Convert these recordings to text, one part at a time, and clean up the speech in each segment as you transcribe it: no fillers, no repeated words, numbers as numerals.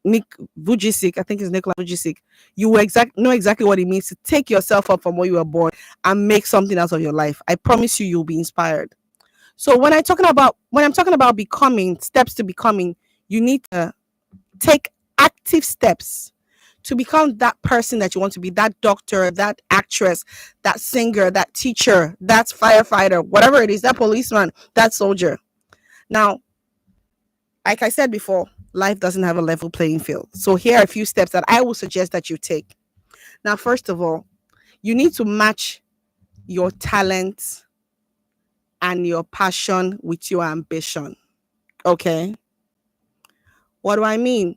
Nick Vujicic, I think it's Nicola Vujicic, you will know exactly what it means to take yourself up from where you were born and make something out of your life. I promise you, you'll be inspired. So when I'm talking about becoming, steps to becoming, you need to take active steps to become that person that you want to be, that doctor, that actress, that singer, that teacher, that firefighter, whatever it is, that policeman, that soldier. Now, like I said before, life doesn't have a level playing field. So here are a few steps that I will suggest that you take. Now, first of all, you need to match your talent and your passion with your ambition. Okay? What do I mean?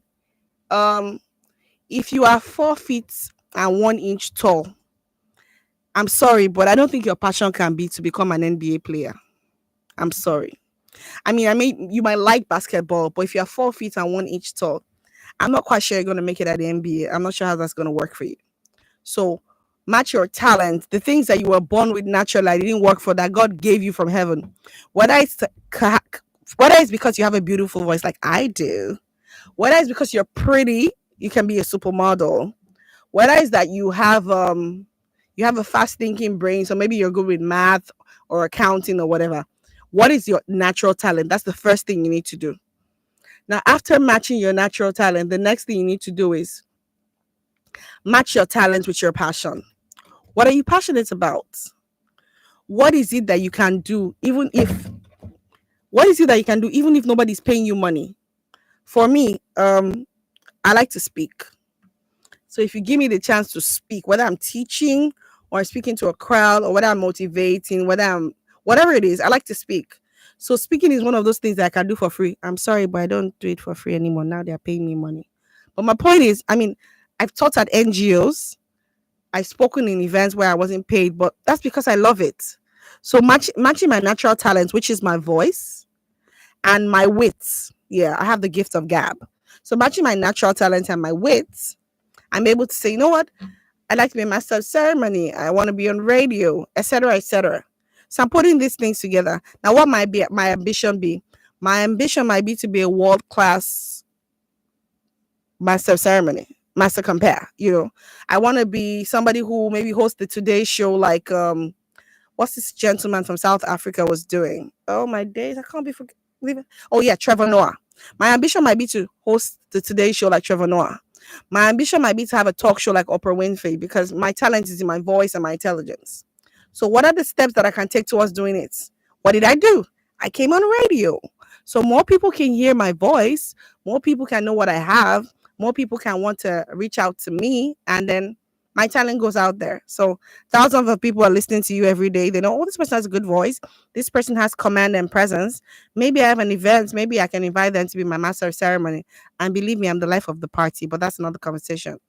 Um, if you are 4 feet and 1 inch tall, I'm sorry, but I don't think your passion can be to become an NBA player. I'm sorry. You might like basketball, but if you're 4 feet and 1 inch tall, I'm not quite sure you're going to make it at the NBA. I'm not sure how that's going to work for you. So match your talent, the things that you were born with naturally, that didn't work for, that God gave you from heaven. Whether it's whether it's because you have a beautiful voice like I do, whether it's because you're pretty, you can be a supermodel. Whether it's that you have a fast thinking brain, so maybe you're good with math or accounting or whatever. What is your natural talent? That's the first thing you need to do. Now, after matching your natural talent, the next thing you need to do is match your talent with your passion. What are you passionate about? What is it that you can do even if nobody's paying you money? For me, I like to speak. So if you give me the chance to speak, whether I'm teaching or I'm speaking to a crowd or whether I'm motivating, whatever it is, I like to speak. So speaking is one of those things that I can do for free. I'm sorry, but I don't do it for free anymore. Now they're paying me money. But my point is, I've taught at NGOs. I've spoken in events where I wasn't paid, but that's because I love it. So matching my natural talent, which is my voice and my wits. Yeah, I have the gift of gab. So matching my natural talent and my wits, I'm able to say, you know what? I'd like to be a master of ceremony. I want to be on radio, etc., etc. So I'm putting these things together. Now, what might be my ambition be? My ambition might be to be a world class master of ceremony, master compare. I want to be somebody who maybe hosts the Today Show, like what's this gentleman from South Africa was doing? Oh my days, I can't be forgetting. Oh yeah, Trevor Noah. My ambition might be to host the Today Show like Trevor Noah. My ambition might be to have a talk show like Oprah Winfrey because my talent is in my voice and my intelligence. So what are the steps that I can take towards doing it? What did I do? I came on radio. So more people can hear my voice, more people can know what I have, more people can want to reach out to me, and then my talent goes out there. So thousands of people are listening to you every day. They know, oh, this person has a good voice. This person has command and presence. Maybe I have an event. Maybe I can invite them to be my master of ceremony. And believe me, I'm the life of the party, but that's another conversation.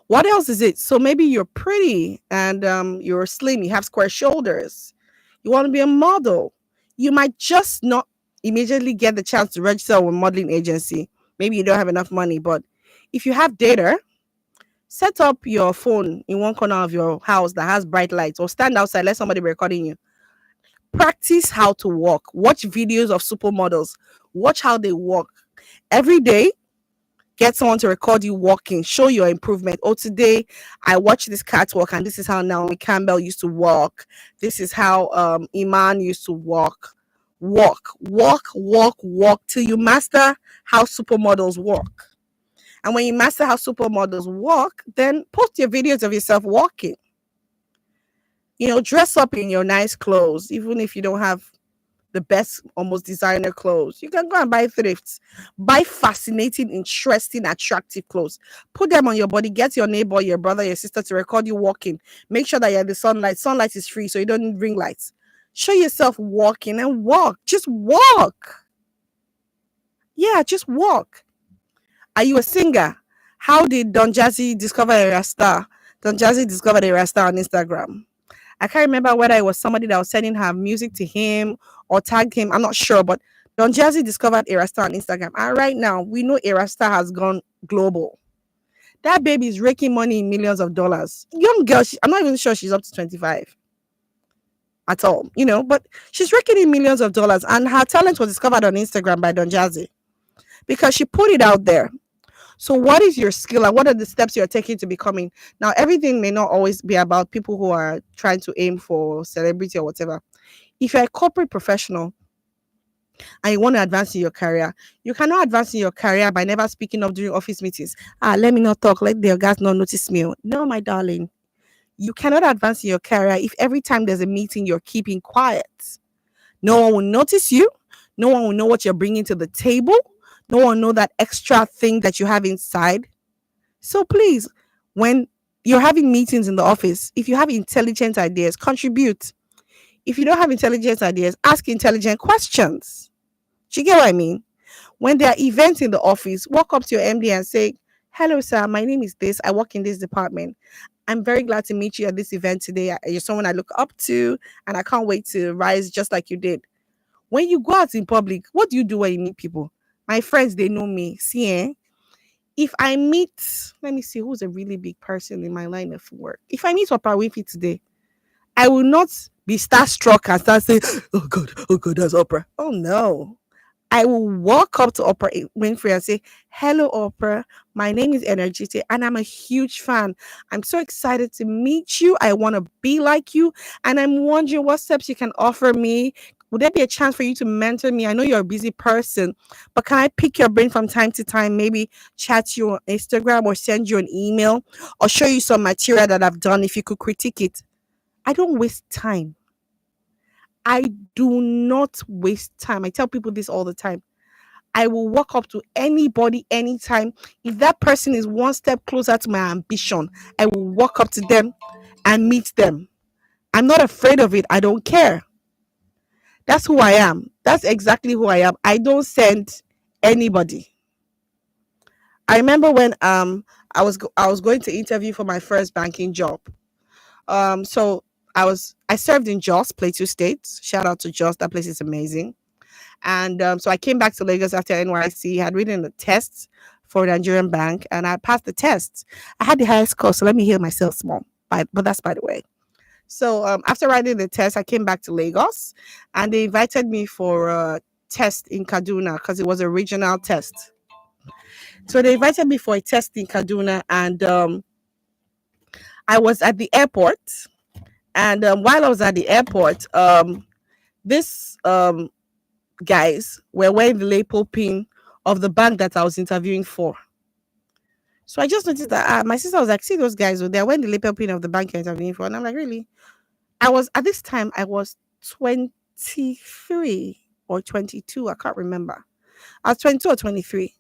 What else is it? So maybe you're pretty and you're slim. You have square shoulders. You want to be a model. You might just not immediately get the chance to register with a modeling agency. Maybe you don't have enough money, but if you have data, set up your phone in one corner of your house that has bright lights, or stand outside, let somebody be recording you. Practice how to walk. Watch videos of supermodels. Watch how they walk. Every day, get someone to record you walking. Show your improvement. Oh, today I watched this catwalk, and this is how Naomi Campbell used to walk. This is how Iman used to walk. Walk till you master how supermodels walk. And when you master how supermodels walk, then post your videos of yourself walking. Dress up in your nice clothes, even if you don't have the best, almost designer clothes. You can go and buy thrifts. Buy fascinating, interesting, attractive clothes. Put them on your body. Get your neighbor, your brother, your sister to record you walking. Make sure that you're in the sunlight. Sunlight is free, so you don't need ring lights. Show yourself walking and walk. Just walk. Yeah, just walk. Are you a singer? How did Don Jazzy discover a Rasta? Don Jazzy discovered a Rasta on Instagram. I can't remember whether it was somebody that was sending her music to him or tagged him. I'm not sure, but Don Jazzy discovered a Rasta on Instagram. And right now, we know a Rasta has gone global. That baby is raking money in millions of dollars. Young girl, I'm not even sure she's up to 25 at all, but she's raking in millions of dollars. And her talent was discovered on Instagram by Don Jazzy. because she put it out there. So, what is your skill and what are the steps you're taking to becoming? Now, everything may not always be about people who are trying to aim for celebrity or whatever. If you're a corporate professional and you want to advance in your career, you cannot advance in your career by never speaking up during office meetings. Let me not talk. Let the guys not notice me. No, my darling. You cannot advance in your career if every time there's a meeting you're keeping quiet. No one will notice you. No one will know what you're bringing to the table. No one will know that extra thing that you have inside. So please, when you're having meetings in the office, if you have intelligent ideas, contribute. If you don't have intelligent ideas, ask intelligent questions. Do you get what I mean? When there are events in the office, walk up to your MD and say, "Hello, sir, my name is this. I work in this department. I'm very glad to meet you at this event today. You're someone I look up to, and I can't wait to rise just like you did." When you go out in public, what do you do when you meet people? My friends, they know me. See, if I meet, let me see who's a really big person in my line of work. If I meet Oprah Winfrey today, I will not be starstruck and start saying, oh God, that's Oprah. Oh no. I will walk up to Oprah Winfrey and say, "Hello, Oprah. My name is Energytae, and I'm a huge fan. I'm so excited to meet you. I want to be like you, and I'm wondering what steps you can offer me. Would there be a chance for you to mentor me? I know you're a busy person, but can I pick your brain from time to time? Maybe chat you on Instagram or send you an email or show you some material that I've done if you could critique it." I don't waste time. I do not waste time. I tell people this all the time. I will walk up to anybody anytime. If that person is one step closer to my ambition, I will walk up to them and meet them. I'm not afraid of it. I don't care. That's who I am. That's exactly who I am. I don't send anybody. I remember when I was going to interview for my first banking job. So I served in Jos, Plateau State. Shout out to Jos. That place is amazing. And so I came back to Lagos after NYC, had written a test for a Nigerian bank, and I passed the test. I had the highest score, so let me hear myself small. But that's by the way. So after writing the test, I came back to Lagos, and they invited me for a test in Kaduna because it was a regional test. So they invited me for a test in Kaduna, and I was at the airport. And while I was at the airport, this guys were wearing the label pin of the bank that I was interviewing for. So I just noticed that my sister was like, "See those guys, they're wearing the label pin of the bank you're interviewing for." And I'm like, "Really?" I was at this time I was 23 or 22. I can't remember. I was 22 or 23.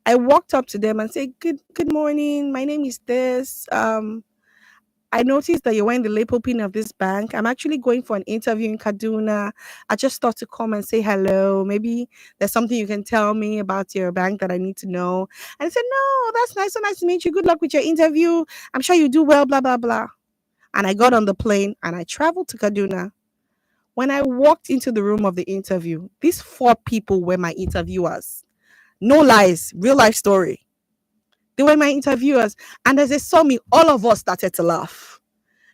I walked up to them and said, Good morning. My name is this. I noticed that you're wearing the label pin of this bank. I'm actually going for an interview in Kaduna. I just thought to come and say hello. Maybe there's something you can tell me about your bank that I need to know." And I said, "No, that's nice. So nice to meet you. Good luck with your interview. I'm sure you do well, blah, blah, blah." And I got on the plane and I traveled to Kaduna. When I walked into the room of the interview, these four people were my interviewers. No lies, real life story. They were my interviewers. And as they saw me, all of us started to laugh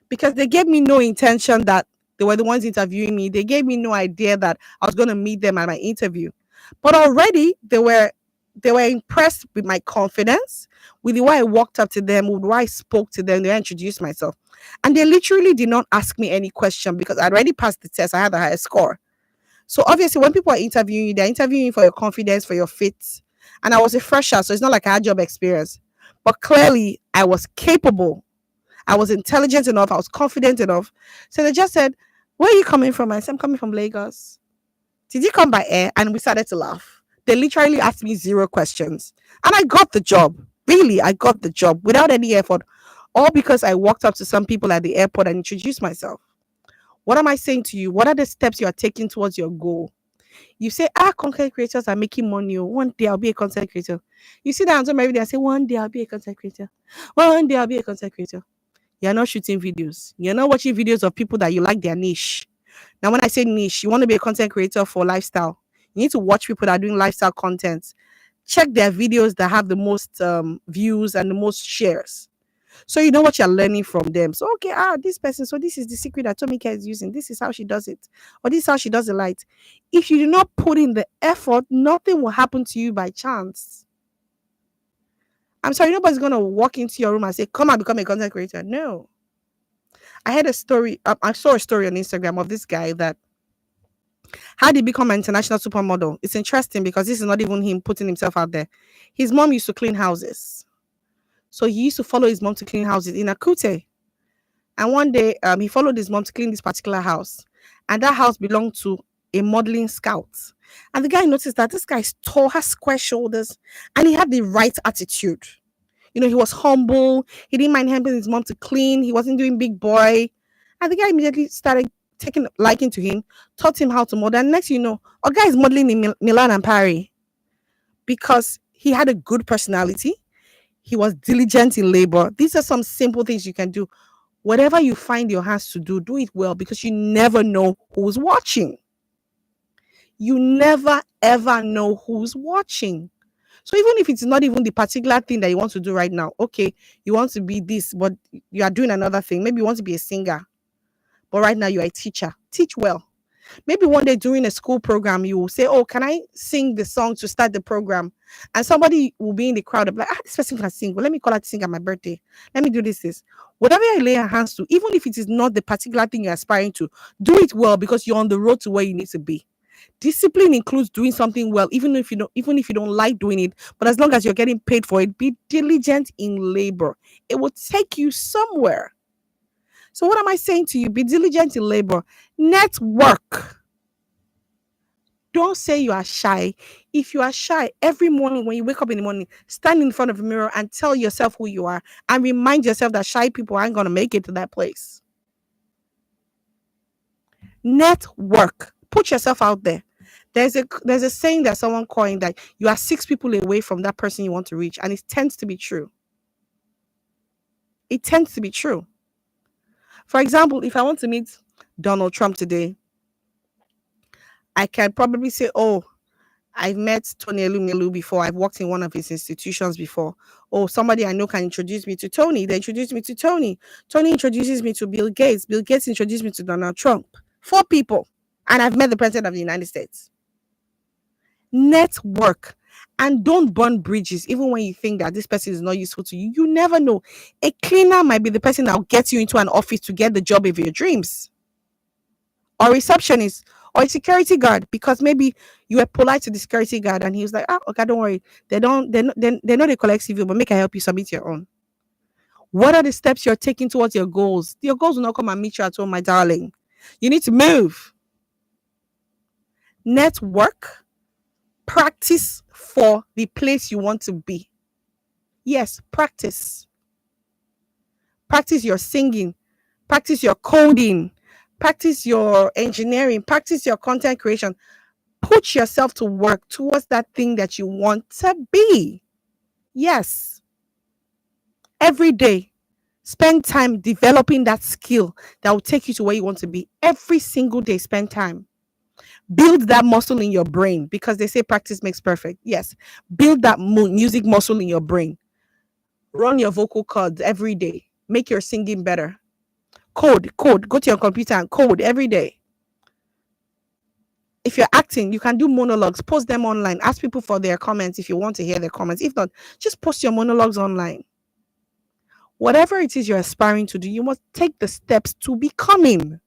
because they gave me no intention that they were the ones interviewing me. They gave me no idea that I was going to meet them at my interview. But already they were impressed with my confidence, with the way I walked up to them, with the way I spoke to them, the way I introduced myself. And they literally did not ask me any question because I already passed the test. I had the highest score. So obviously, when people are interviewing you, they're interviewing you for your confidence, for your fit. And I was a fresher, so it's not like I had job experience. But clearly, I was capable. I was intelligent enough. I was confident enough. So they just said, "Where are you coming from?" I said, "I'm coming from Lagos." "Did you come by air?" And we started to laugh. They literally asked me zero questions. And I got the job. Really, I got the job without any effort. All because I walked up to some people at the airport and introduced myself. What am I saying to you? What are the steps you are taking towards your goal? You say, content creators are making money. Oh, one day I'll be a content creator. You see that on every day. I say, one day I'll be a content creator. One day I'll be a content creator. You're not shooting videos. You're not watching videos of people that you like their niche. Now, when I say niche, you want to be a content creator for lifestyle. You need to watch people that are doing lifestyle content. Check their videos that have the most views and the most shares. So you know what you're learning from them. So okay, this person, so this is the secret that Tomika is using. This is how she does it, or this is how she does the light. If you do not put in the effort, nothing will happen to you by chance. I'm sorry, nobody's gonna walk into your room and say, "Come and become a content creator." No. I had a story. I saw a story on Instagram of this guy that how did he become an international supermodel. It's interesting because this is not even him putting himself out there. His mom used to clean houses, so he used to follow his mom to clean houses in Akute. And one day, he followed his mom to clean this particular house, and that house belonged to a modeling scout. And the guy noticed that this guy is tall, has square shoulders, and he had the right attitude. He was humble. He didn't mind helping his mom to clean. He wasn't doing big boy. And the guy immediately started taking liking to him, taught him how to model. And next, a guy is modeling in Milan and Paris because he had a good personality. He was diligent in labor. These are some simple things you can do. Whatever you find your hands to do, do it well because you never know who's watching. You never ever know who's watching. So even if it's not even the particular thing that you want to do right now, okay, you want to be this, but you are doing another thing. Maybe you want to be a singer, but right now you're a teacher. Teach well. Maybe one day during a school program, you will say, "Oh, can I sing the song to start the program?" And somebody will be in the crowd, like, "This person can sing. Well, let me call her to sing at my birthday. Let me do this. Whatever you lay your hands to, even if it is not the particular thing you're aspiring to, do it well because you're on the road to where you need to be. Discipline includes doing something well, even if you don't like doing it, but as long as you're getting paid for it, be diligent in labor. It will take you somewhere. So what am I saying to you? Be diligent in labor. Network. Don't say you are shy. If you are shy, every morning when you wake up in the morning, stand in front of a mirror and tell yourself who you are and remind yourself that shy people aren't going to make it to that place. Network. Put yourself out there. There's a saying that someone coined that you are 6 people away from that person you want to reach, and it tends to be true. It tends to be true. For example, if I want to meet Donald Trump today, I can probably say, "Oh, I've met Tony Elumelu before. I've worked in one of his institutions before. Oh, somebody I know can introduce me to Tony. They introduce me to Tony. Tony introduces me to Bill Gates. Bill Gates introduced me to Donald Trump. 4 people. And I've met the president of the United States." Network. And don't burn bridges, even when you think that this person is not useful to you. You never know. A cleaner might be the person that will get you into an office to get the job of your dreams, or receptionist, or a security guard, because maybe you were polite to the security guard and he was like, okay, don't worry. They know they collect CV, but make I help you submit your own. What are the steps you're taking towards your goals? Your goals will not come and meet you at home, my darling. You need to move. Network. Practice for the place you want to be. Yes, practice. Practice your singing. Practice your coding. Practice your engineering. Practice your content creation. Put yourself to work towards that thing that you want to be. Yes. Every day, spend time developing that skill that will take you to where you want to be. Every single day, spend time. Build that muscle in your brain, because they say practice makes perfect. Yes. Build that music muscle in your brain. Run your vocal cords every day. Make your singing better. Code. Go to your computer and code every day. If you're acting, you can do monologues. Post them online. Ask people for their comments if you want to hear their comments. If not, just post your monologues online. Whatever it is you're aspiring to do, you must take the steps to becoming.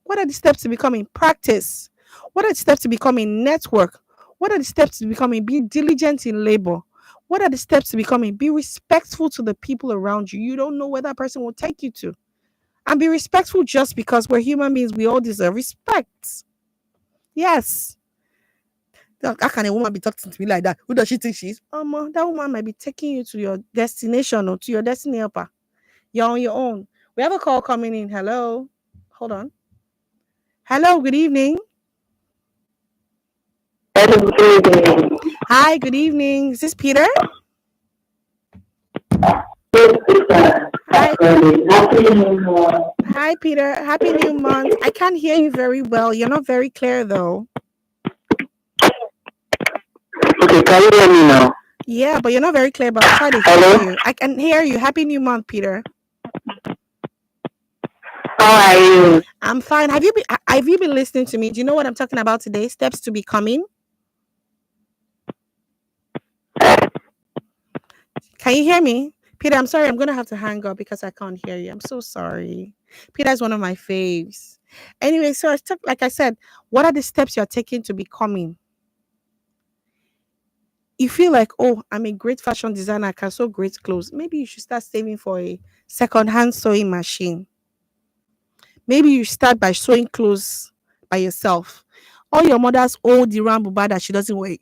What are the steps to becoming? Practice. What are the steps to becoming? Network. What are the steps to becoming? Be diligent in labor. What are the steps to becoming? Be respectful to the people around you. You don't know where that person will take you to. And be respectful, just because we're human beings, we all deserve respect. Yes. How can a woman be talking to me like that? Who does she think she is? That woman might be taking you to your destination or to your destiny helper. You're on your own. We have a call coming in. Hello. Hold on. Hello, good evening. Hello, good evening. Hi, good evening. Is this Peter? Yes, Peter. Hi. Happy New Month. Hi, Peter. Happy New Month. I can't hear you very well. You're not very clear, though. Okay, can you hear me now? Yeah, but you're not very clear, but I'll try to hear Hello? you. I can hear you. Happy New Month, Peter. How are you? I'm fine. Have you been listening to me? Do you know what I'm talking about today? Steps to becoming. Can you hear me? Peter, I'm sorry. I'm going to have to hang up because I can't hear you. I'm so sorry. Peter is one of my faves. Anyway, so like I said, what are the steps you're taking to becoming? You feel like, oh, I'm a great fashion designer. I can sew great clothes. Maybe you should start saving for a second-hand sewing machine. Maybe you start by sewing clothes by yourself. All your mother's old Iran buba that she doesn't wear.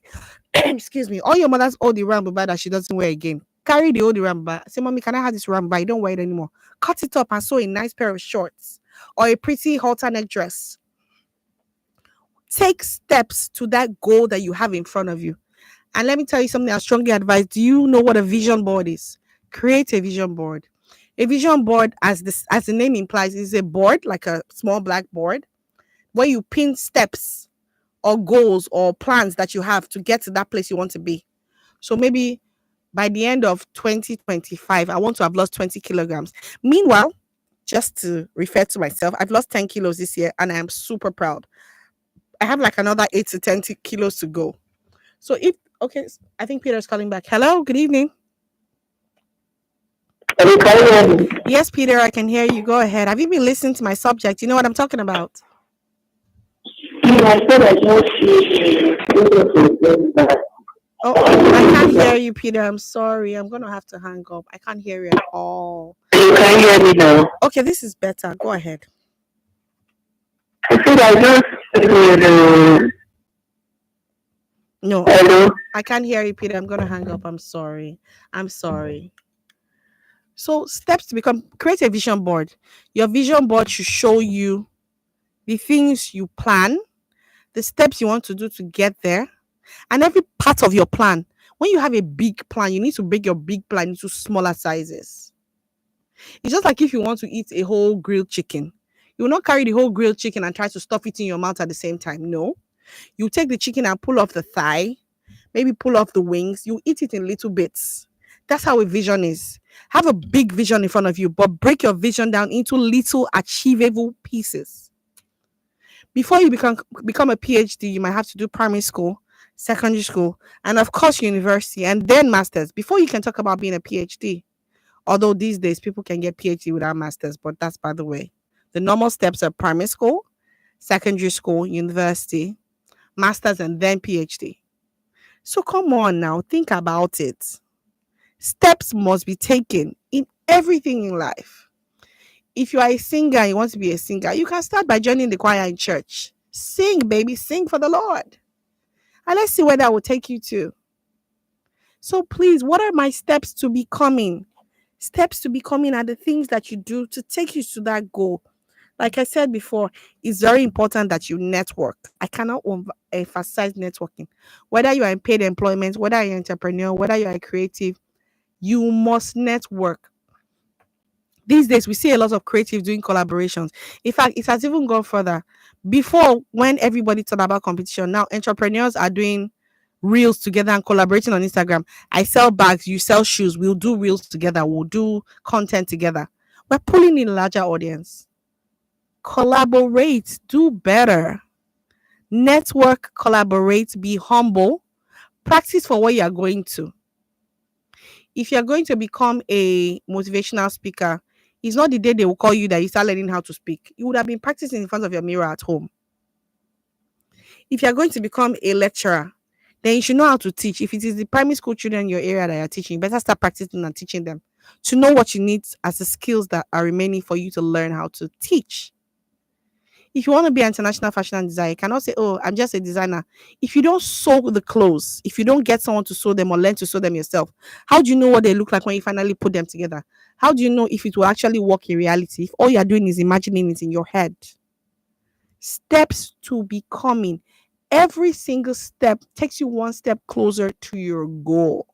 Excuse me. All your mother's old Iran buba that she doesn't wear again. Carry the old Iran buba. Say, mommy, can I have this Iran buba? You don't wear it anymore. Cut it up and sew a nice pair of shorts or a pretty halter neck dress. Take steps to that goal that you have in front of you. And let me tell you something I strongly advise. Do you know what a vision board is? Create a vision board. A vision board, as the name implies, is a board, like a small black board, where you pin steps or goals or plans that you have to get to that place you want to be. So maybe by the end of 2025, I want to have lost 20 kilograms. Meanwhile, just to refer to myself, I've lost 10 kilos this year and I am super proud. I have like another 8 to 10 kilos to go. So okay, I think Peter's calling back. Hello, good evening. Hello, can you hear me? Yes, Peter, I can hear you. Go ahead. Have you been listening to my subject? You know what I'm talking about? I said I just see Oh, I can't hear you, Peter. I'm sorry. I'm going to have to hang up. I can't hear you at all. you can hear me now. Okay, this is better. Go ahead. I said I just No, hello. I can't hear you, Peter. I'm going to hang up. I'm sorry. I'm sorry. So, steps to become create a vision board. Your vision board should show you the things you plan, the steps you want to do to get there, and every part of your plan. When you have a big plan, you need to break your big plan into smaller sizes. It's just like if you want to eat a whole grilled chicken. You will not carry the whole grilled chicken and try to stuff it in your mouth at the same time. No. You take the chicken and pull off the thigh, maybe pull off the wings. You eat it in little bits. That's how a vision is. Have a big vision in front of you, but break your vision down into little achievable pieces. Before you become a PhD, you might have to do primary school, secondary school, and of course university, and then masters before you can talk about being a PhD. Although these days people can get PhD without masters, but that's by the way. The normal steps are primary school, secondary school, university, masters, and then PhD. So come on now, think about it. Steps must be taken in everything in life. If you are a singer and you want to be a singer, you can start by joining the choir in church. Sing, baby, sing for the Lord. And let's see where that will take you to. So please, what are my steps to becoming? Steps to becoming are the things that you do to take you to that goal. Like I said before, it's very important that you network. I cannot emphasize networking. Whether you are in paid employment, whether you're an entrepreneur, whether you are a creative, you must network. These days, we see a lot of creatives doing collaborations. In fact, it has even gone further. Before, when everybody thought about competition, now entrepreneurs are doing reels together and collaborating on Instagram. I sell bags, you sell shoes. We'll do reels together. We'll do content together. We're pulling in a larger audience. Collaborate, do better. Network, collaborate, be humble. Practice for what you are going to. If you're going to become a motivational speaker, it's not the day they will call you that you start learning how to speak. You would have been practicing in front of your mirror at home. If you're going to become a lecturer, then you should know how to teach. If it is the primary school children in your area that you're teaching, you better start practicing and teaching them to know what you need as the skills that are remaining for you to learn how to teach. If you want to be an international fashion designer, you cannot say, oh, I'm just a designer. If you don't sew the clothes, if you don't get someone to sew them or learn to sew them yourself, how do you know what they look like when you finally put them together? How do you know if it will actually work in reality? If all you're doing is imagining it in your head. Steps to becoming. Every single step takes you one step closer to your goal.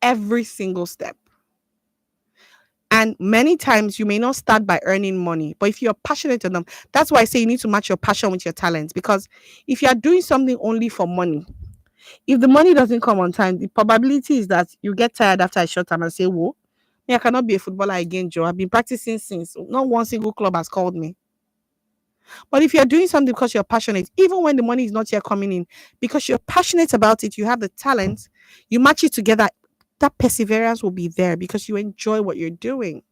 Every single step. And many times you may not start by earning money, but if you're passionate enough, that's why I say you need to match your passion with your talents. Because if you're doing something only for money, If the money doesn't come on time, the probability is that you get tired after a short time and say, whoa, me, I cannot be a footballer again, Joe. I've been practicing since. Not one single club has called me. But if you're doing something because you're passionate, even when the money is not yet coming in, because you're passionate about it, you have the talent, you match it together, that perseverance will be there because you enjoy what you're doing.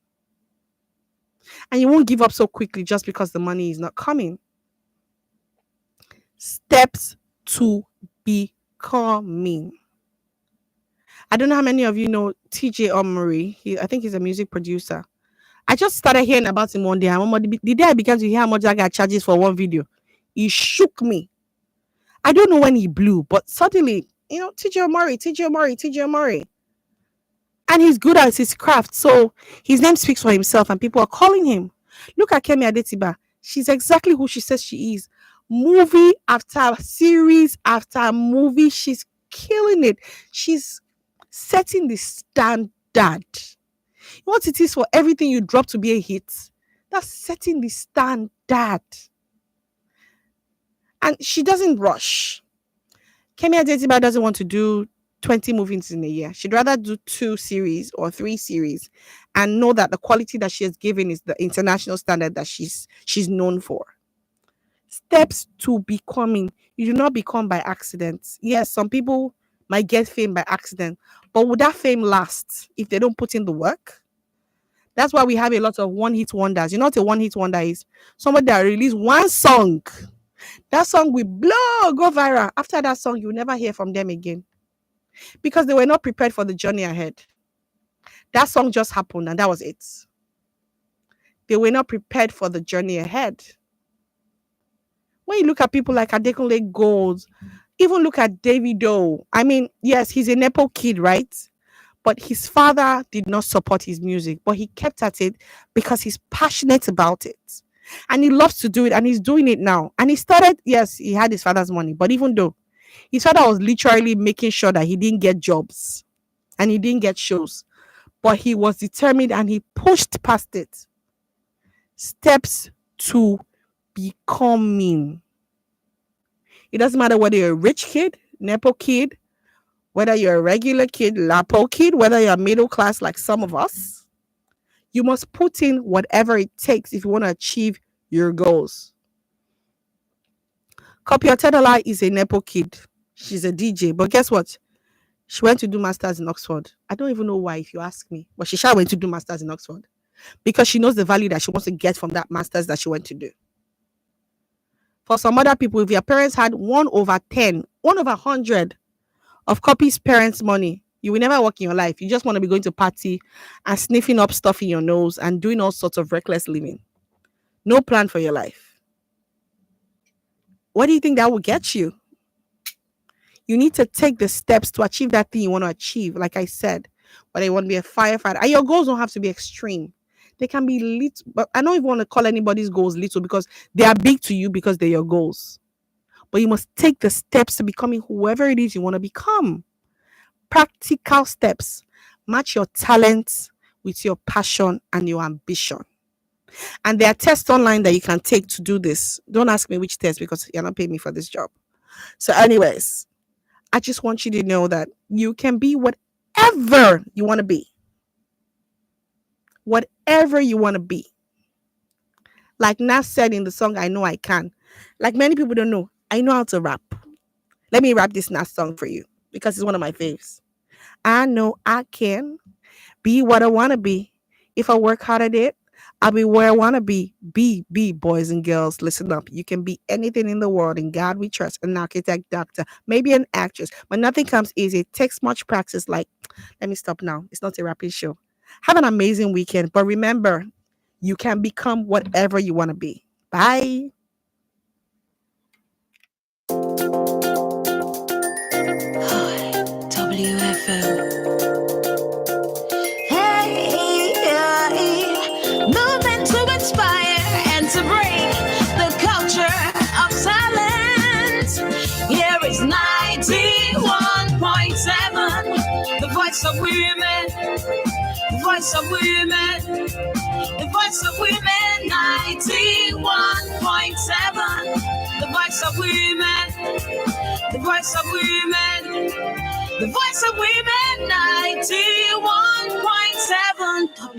And you won't give up so quickly just because the money is not coming. Steps to becoming. I don't know how many of you know TJ Omori. I think he's a music producer. I just started hearing about him one day. And the day I began to hear how much that guy charges for one video, he shook me. I don't know when he blew, but suddenly, TJ Omori, TJ Omori, TJ Omori. And he's good at his craft. So his name speaks for himself and people are calling him. Look at Kemi Adetiba. She's exactly who she says she is. Movie after series after movie, she's killing it. She's setting the standard. What it is for everything you drop to be a hit. That's setting the standard. And she doesn't rush. Kemi Adetiba doesn't want to do 20 movies in a year. She'd rather do 2 series or 3 series and know that the quality that she has given is the international standard that she's known for. Steps to becoming. You do not become by accident. Yes, some people might get fame by accident, but would that fame last if they don't put in the work? That's why we have a lot of one-hit wonders. You know what a one-hit wonder is? Somebody that released one song. That song will blow, go viral. After that song, you'll never hear from them again. Because they were not prepared for the journey ahead. That song just happened and that was it. They were not prepared for the journey ahead. When you look at people like Adekunle Gold, even look at Davido. I mean, yes, he's a Nepo kid, right? But his father did not support his music, but he kept at it because he's passionate about it. And he loves to do it and he's doing it now. And he started, yes, he had his father's money, but even though his father was literally making sure that he didn't get jobs and he didn't get shows, but he was determined and he pushed past it. Steps to becoming. It doesn't matter whether you're a rich kid, Nepo kid, whether you're a regular kid, Lapo kid, whether you're middle class like some of us, you must put in whatever it takes if you want to achieve your goals. Kopio Tedola is a Nepo kid. She's a DJ, but guess what? She went to do masters in Oxford. I don't even know why, if you ask me, but she shall went to do masters in Oxford because she knows the value that she wants to get from that masters that she went to do. For some other people, if your parents had 1/10, 1/100 of Copy's parents' money, you will never work in your life. You just want to be going to party and sniffing up stuff in your nose and doing all sorts of reckless living. No plan for your life. What do you think that will get you? You need to take the steps to achieve that thing you want to achieve. Like I said, whether you want to be a firefighter, and your goals don't have to be extreme. They can be little, but I don't even want to call anybody's goals little because they are big to you because they're your goals. But you must take the steps to becoming whoever it is you want to become. Practical steps. Match your talents with your passion and your ambition. And there are tests online that you can take to do this. Don't ask me which test because you're not paying me for this job. So anyways, I just want you to know that you can be whatever you want to be. Whatever you want to be. Like Nas said in the song, I Know I Can. Like many people don't know, I know how to rap. Let me rap this Nas song for you because it's one of my faves. I know I can be what I want to be. If I work hard at it, I'll be where I want to be. Be, boys and girls, listen up. You can be anything in the world. In God we trust. An architect, doctor, maybe an actress. But nothing comes easy. It takes much practice. Like, let me stop now. It's not a rapping show. Have an amazing weekend. But remember, you can become whatever you want to be. Bye. WFM. Moving to inspire and to break the culture of silence. Here is 91.7, the voice of women, the voice of women, the voice of women. 91.7, the voice of women, the voice of women, the voice of women, 91.7